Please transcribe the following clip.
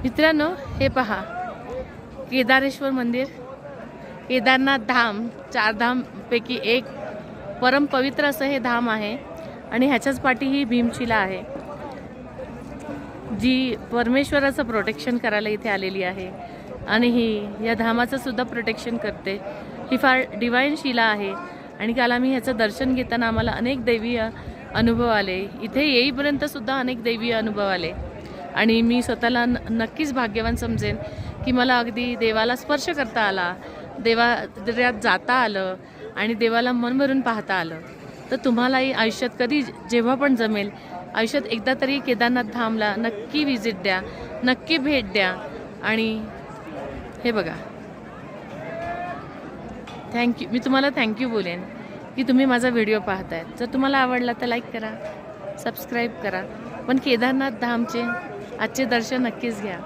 मित्रांनो, हे पहा, केदारेश्वर मंदिर, केदारनाथ धाम, 4 धामपैकी एक परम पवित्र असं हे धाम आहे आणि ह्याच्याच पाठी ही भीमशिला आहे, जी परमेश्वराचं प्रोटेक्शन करायला इथे आलेली आहे आणि ही या धामाचं सुद्धा प्रोटेक्शन करते। ही फार डिवाइन शिला आहे आणि काल आम्ही ह्याचं दर्शन घेताना आम्हाला अनेक दैवीय अनुभव आले। इथे येईपर्यंत सुद्धा अनेक दैवीय अनुभव आले आणि मी स्वतःला नक्कीच भाग्यवान समजेन की मला अगदी देवाला स्पर्श करता आला, देवात जाता आलं आणि देवाला मन भरून पाहता आलं। तर तुम्हालाही आयुष्यात कधी जेव्हा पण जमेल, आयुष्यात एकदा तरी केदारनाथ धामला नक्की विजिट द्या, नक्की भेट द्या। आणि हे बघा, थँक्यू, मी तुम्हाला थँक्यू बोलेन की तुम्ही माझा व्हिडिओ पाहतायत। जर तुम्हाला आवडला तर लाईक करा, सबस्क्राईब करा, पण केदारनाथ धामचे आजचे दर्शन नक्कीच घ्या।